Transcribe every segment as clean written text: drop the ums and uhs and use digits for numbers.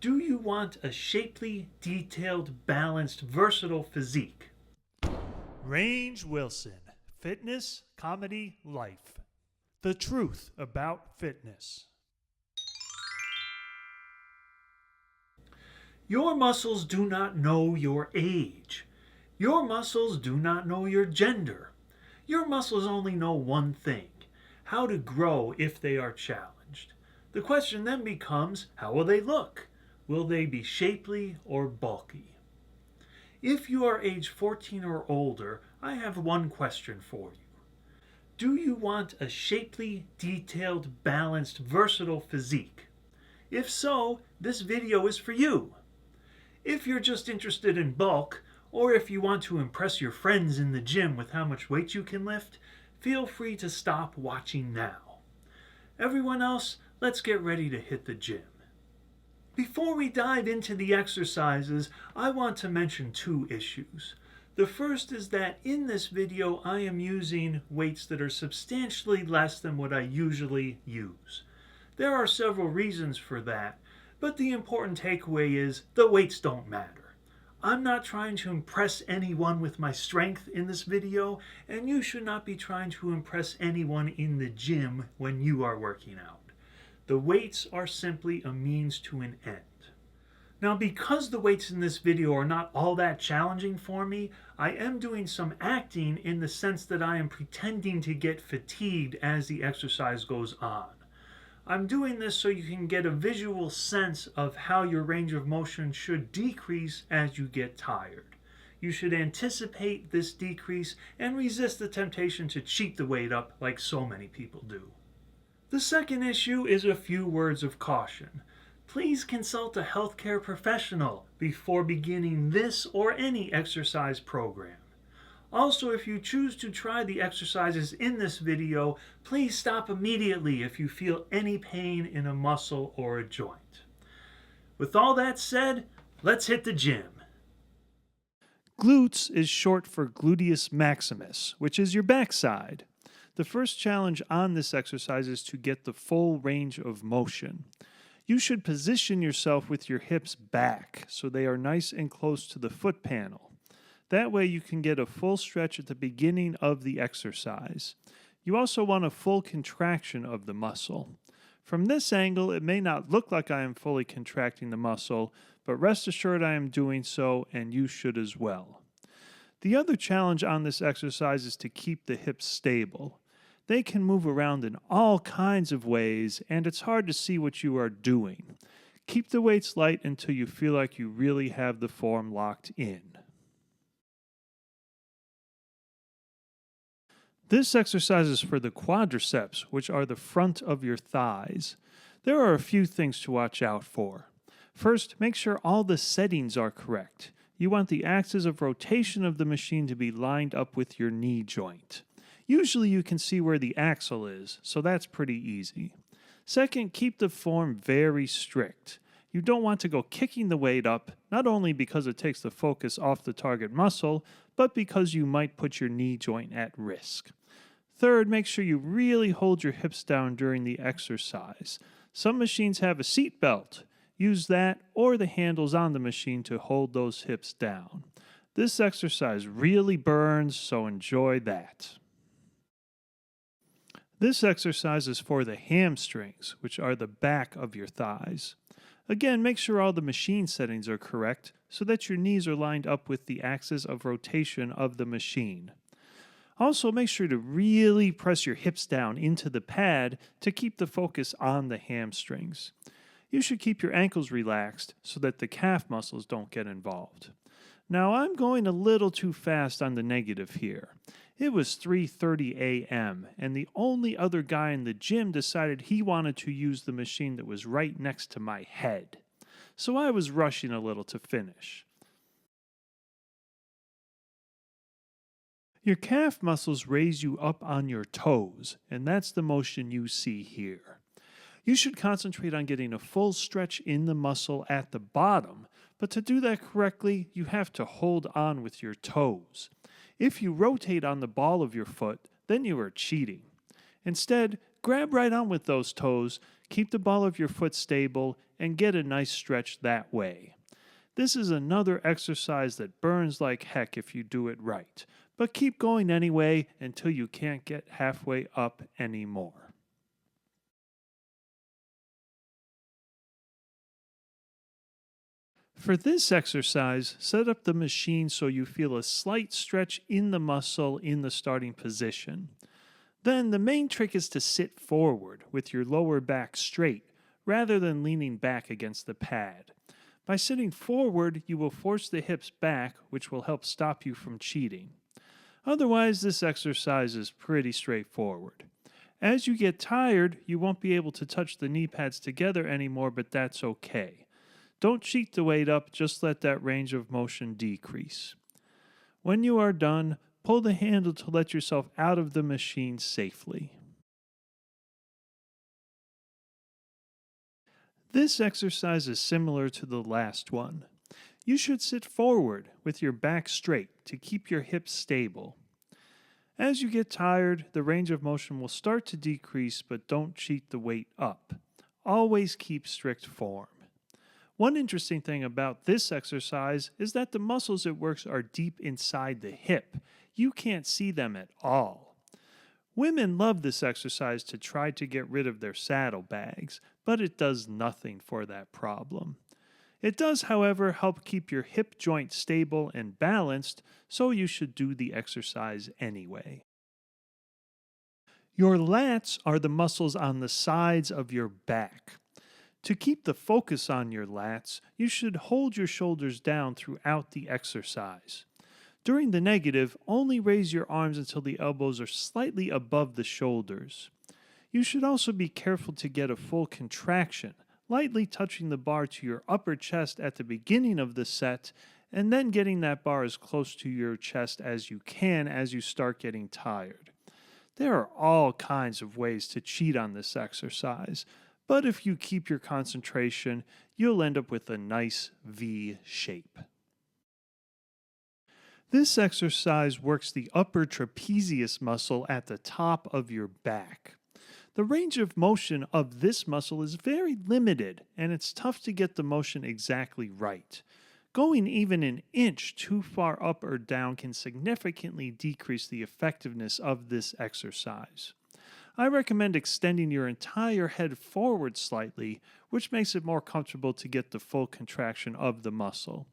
Do you want a shapely, detailed, balanced, versatile physique? Range Wilson, Fitness, Comedy, Life. The truth about fitness. Your muscles do not know your age. Your muscles do not know your gender. Your muscles only know one thing: how to grow if they are challenged. The question then becomes, how will they look? Will they be shapely or bulky? If you are age 14 or older, I have one question for you. Do you want a shapely, detailed, balanced, versatile physique? If so, this video is for you. If you're just interested in bulk, or if you want to impress your friends in the gym with how much weight you can lift, feel free to stop watching now. Everyone else, let's get ready to hit the gym. Before we dive into the exercises, I want to mention two issues. The first is that in this video I am using weights that are substantially less than what I usually use. There are several reasons for that, but the important takeaway is the weights don't matter. I'm not trying to impress anyone with my strength in this video, and you should not be trying to impress anyone in the gym when you are working out. The weights are simply a means to an end. Now, because the weights in this video are not all that challenging for me, I am doing some acting in the sense that I am pretending to get fatigued as the exercise goes on. I'm doing this so you can get a visual sense of how your range of motion should decrease as you get tired. You should anticipate this decrease and resist the temptation to cheat the weight up like so many people do. The second issue is a few words of caution. Please consult a healthcare professional before beginning this or any exercise program. Also, if you choose to try the exercises in this video, please stop immediately if you feel any pain in a muscle or a joint. With all that said, let's hit the gym. Glutes is short for gluteus maximus, which is your backside. The first challenge on this exercise is to get the full range of motion. You should position yourself with your hips back so they are nice and close to the foot panel. That way you can get a full stretch at the beginning of the exercise. You also want a full contraction of the muscle. From this angle, it may not look like I am fully contracting the muscle, but rest assured I am doing so, and you should as well. The other challenge on this exercise is to keep the hips stable. They can move around in all kinds of ways, and it's hard to see what you are doing. Keep the weights light until you feel like you really have the form locked in. This exercise is for the quadriceps, which are the front of your thighs. There are a few things to watch out for. First, make sure all the settings are correct. You want the axis of rotation of the machine to be lined up with your knee joint. Usually you can see where the axle is, so that's pretty easy. Second, keep the form very strict. You don't want to go kicking the weight up, not only because it takes the focus off the target muscle, but because you might put your knee joint at risk. Third, make sure you really hold your hips down during the exercise. Some machines have a seat belt. Use that or the handles on the machine to hold those hips down. This exercise really burns, so enjoy that. This exercise is for the hamstrings, which are the back of your thighs. Again, make sure all the machine settings are correct so that your knees are lined up with the axis of rotation of the machine. Also, make sure to really press your hips down into the pad to keep the focus on the hamstrings. You should keep your ankles relaxed so that the calf muscles don't get involved. Now, I'm going a little too fast on the negative here. It was 3:30 a.m., and the only other guy in the gym decided he wanted to use the machine that was right next to my head. So I was rushing a little to finish. Your calf muscles raise you up on your toes, and that's the motion you see here. You should concentrate on getting a full stretch in the muscle at the bottom, but to do that correctly, you have to hold on with your toes. If you rotate on the ball of your foot, then you are cheating. Instead, grab right on with those toes, Keep the ball of your foot stable and get a nice stretch that way. This is another exercise that burns like heck if you do it right, but keep going anyway until you can't get halfway up anymore. For this exercise, set up the machine so you feel a slight stretch in the muscle in the starting position. Then the main trick is to sit forward with your lower back straight rather than leaning back against the pad. By sitting forward, you will force the hips back, which will help stop you from cheating. Otherwise, this exercise is pretty straightforward. As you get tired, you won't be able to touch the knee pads together anymore, but that's okay. Don't cheat the weight up, just let that range of motion decrease. When you are done, pull the handle to let yourself out of the machine safely. This exercise is similar to the last one. You should sit forward with your back straight to keep your hips stable. As you get tired, the range of motion will start to decrease, but don't cheat the weight up. Always keep strict form. One interesting thing about this exercise is that the muscles it works are deep inside the hip. You can't see them at all. Women love this exercise to try to get rid of their saddlebags, but it does nothing for that problem. It does, however, help keep your hip joint stable and balanced, so you should do the exercise anyway. Your lats are the muscles on the sides of your back. To keep the focus on your lats, you should hold your shoulders down throughout the exercise. During the negative, only raise your arms until the elbows are slightly above the shoulders. You should also be careful to get a full contraction, lightly touching the bar to your upper chest at the beginning of the set, and then getting that bar as close to your chest as you can as you start getting tired. There are all kinds of ways to cheat on this exercise, but if you keep your concentration, you'll end up with a nice V shape. This exercise works the upper trapezius muscle at the top of your back. The range of motion of this muscle is very limited, and it's tough to get the motion exactly right. Going even an inch too far up or down can significantly decrease the effectiveness of this exercise. I recommend extending your entire head forward slightly, which makes it more comfortable to get the full contraction of the muscle.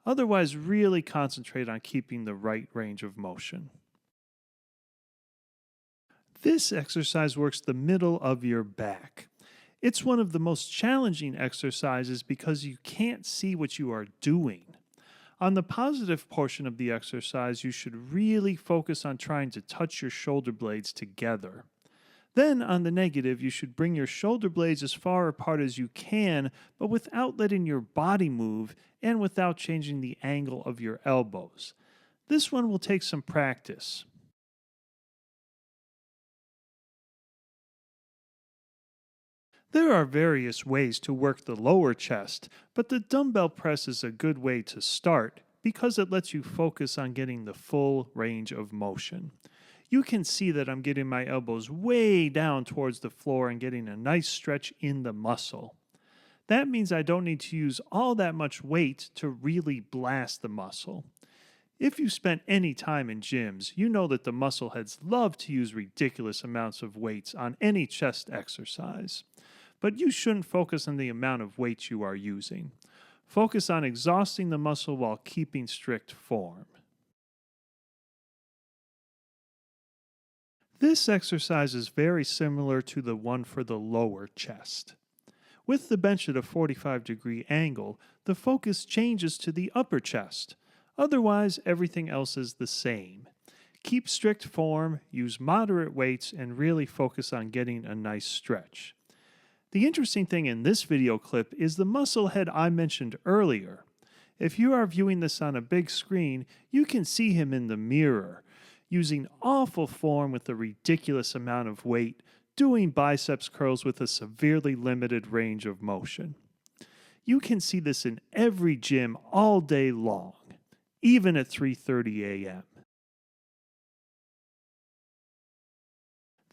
Otherwise, really concentrate on keeping the right range of motion. This exercise works the middle of your back. It's one of the most challenging exercises because you can't see what you are doing. On the positive portion of the exercise, you should really focus on trying to touch your shoulder blades together. Then, on the negative, you should bring your shoulder blades as far apart as you can, but without letting your body move and without changing the angle of your elbows. This one will take some practice. There are various ways to work the lower chest, but the dumbbell press is a good way to start because it lets you focus on getting the full range of motion. You can see that I'm getting my elbows way down towards the floor and getting a nice stretch in the muscle. That means I don't need to use all that much weight to really blast the muscle. If you spent any time in gyms, you know that the muscle heads love to use ridiculous amounts of weights on any chest exercise. But you shouldn't focus on the amount of weight you are using. Focus on exhausting the muscle while keeping strict form. This exercise is very similar to the one for the lower chest. With the bench at a 45-degree angle, the focus changes to the upper chest. Otherwise, everything else is the same. Keep strict form, use moderate weights, and really focus on getting a nice stretch. The interesting thing in this video clip is the muscle head I mentioned earlier. If you are viewing this on a big screen, you can see him in the mirror, using awful form with a ridiculous amount of weight, doing biceps curls with a severely limited range of motion. You can see this in every gym all day long, even at 3:30 a.m.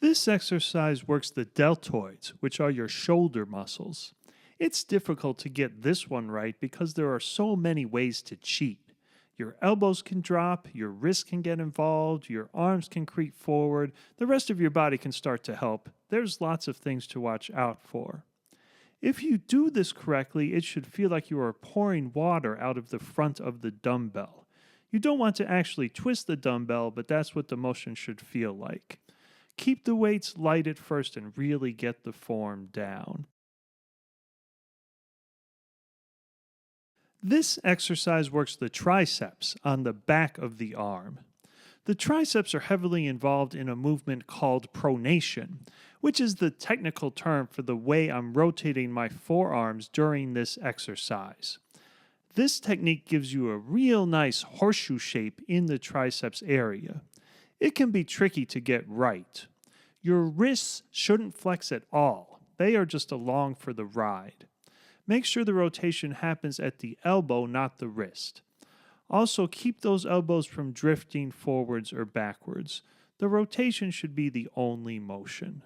This exercise works the deltoids, which are your shoulder muscles. It's difficult to get this one right because there are so many ways to cheat. Your elbows can drop, your wrists can get involved, your arms can creep forward, the rest of your body can start to help. There's lots of things to watch out for. If you do this correctly, it should feel like you are pouring water out of the front of the dumbbell. You don't want to actually twist the dumbbell, but that's what the motion should feel like. Keep the weights light at first and really get the form down. This exercise works the triceps on the back of the arm. The triceps are heavily involved in a movement called pronation, which is the technical term for the way I'm rotating my forearms during this exercise. This technique gives you a real nice horseshoe shape in the triceps area. It can be tricky to get right. Your wrists shouldn't flex at all. They are just along for the ride. Make sure the rotation happens at the elbow, not the wrist. Also, keep those elbows from drifting forwards or backwards. The rotation should be the only motion.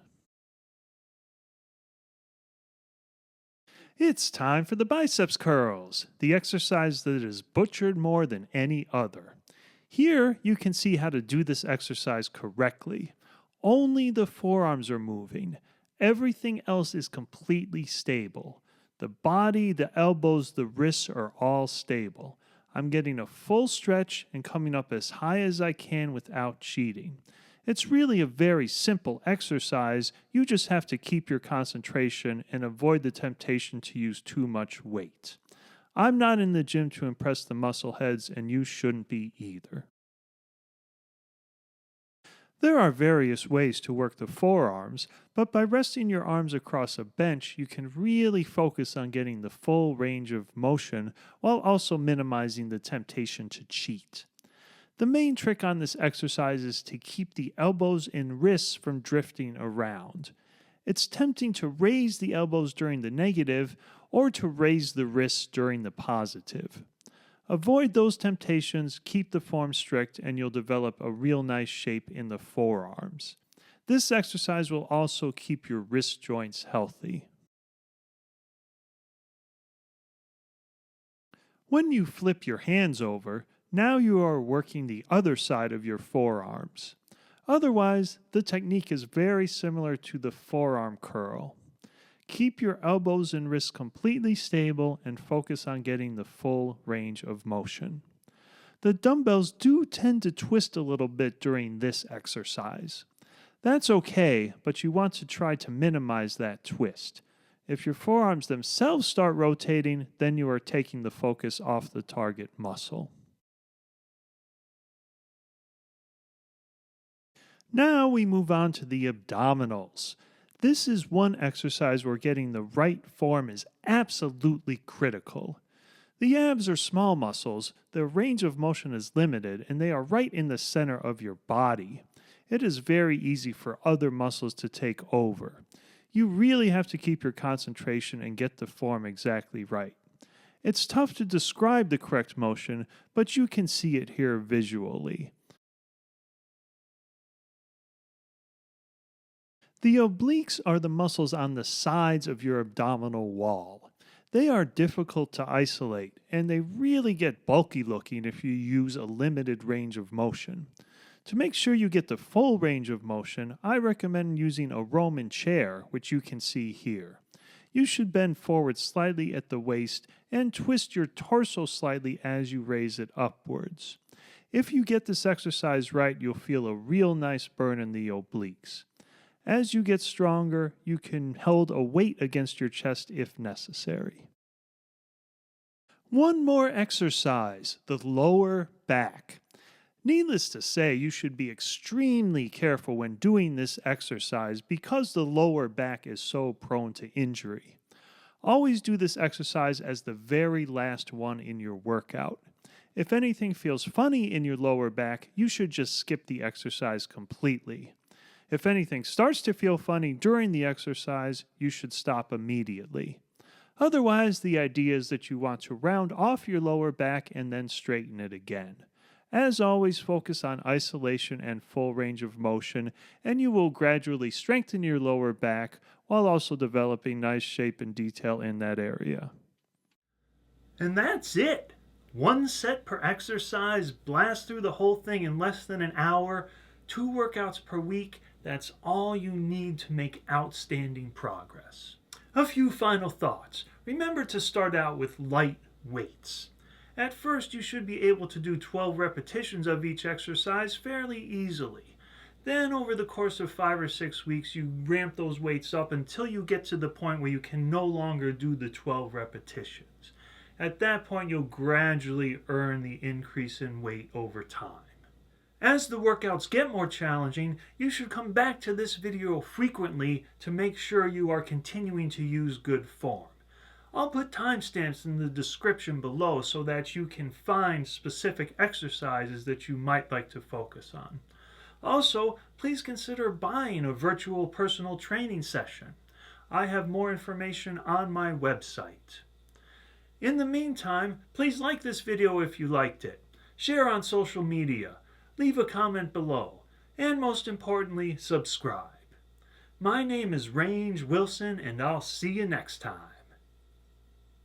It's time for the biceps curls, the exercise that is butchered more than any other. Here, you can see how to do this exercise correctly. Only the forearms are moving. Everything else is completely stable. The body, the elbows, the wrists are all stable. I'm getting a full stretch and coming up as high as I can without cheating. It's really a very simple exercise. You just have to keep your concentration and avoid the temptation to use too much weight. I'm not in the gym to impress the muscle heads, and you shouldn't be either. There are various ways to work the forearms, but by resting your arms across a bench, you can really focus on getting the full range of motion while also minimizing the temptation to cheat. The main trick on this exercise is to keep the elbows and wrists from drifting around. It's tempting to raise the elbows during the negative or to raise the wrists during the positive. Avoid those temptations, keep the form strict, and you'll develop a real nice shape in the forearms. This exercise will also keep your wrist joints healthy. When you flip your hands over, now you are working the other side of your forearms. Otherwise, the technique is very similar to the forearm curl. Keep your elbows and wrists completely stable and focus on getting the full range of motion. The dumbbells do tend to twist a little bit during this exercise. That's okay, but you want to try to minimize that twist. If your forearms themselves start rotating, then you are taking the focus off the target muscle. Now we move on to the abdominals. This is one exercise where getting the right form is absolutely critical. The abs are small muscles, their range of motion is limited, and they are right in the center of your body. It is very easy for other muscles to take over. You really have to keep your concentration and get the form exactly right. It's tough to describe the correct motion, but you can see it here visually. The obliques are the muscles on the sides of your abdominal wall. They are difficult to isolate, and they really get bulky looking if you use a limited range of motion. To make sure you get the full range of motion, I recommend using a Roman chair, which you can see here. You should bend forward slightly at the waist and twist your torso slightly as you raise it upwards. If you get this exercise right, you'll feel a real nice burn in the obliques. As you get stronger, you can hold a weight against your chest if necessary. One more exercise, the lower back. Needless to say, you should be extremely careful when doing this exercise because the lower back is so prone to injury. Always do this exercise as the very last one in your workout. If anything feels funny in your lower back, you should just skip the exercise completely. If anything starts to feel funny during the exercise, you should stop immediately. Otherwise, the idea is that you want to round off your lower back and then straighten it again. As always, focus on isolation and full range of motion, and you will gradually strengthen your lower back while also developing nice shape and detail in that area. And that's it. One set per exercise, blast through the whole thing in less than an hour, 2 workouts per week. That's all you need to make outstanding progress. A few final thoughts. Remember to start out with light weights. At first, you should be able to do 12 repetitions of each exercise fairly easily. Then, over the course of 5 or 6 weeks, you ramp those weights up until you get to the point where you can no longer do the 12 repetitions. At that point, you'll gradually earn the increase in weight over time. As the workouts get more challenging, you should come back to this video frequently to make sure you are continuing to use good form. I'll put timestamps in the description below so that you can find specific exercises that you might like to focus on. Also, please consider buying a virtual personal training session. I have more information on my website. In the meantime, please like this video if you liked it, share on social media, leave a comment below, and most importantly, subscribe. My name is Range Wilson, and I'll see you next time.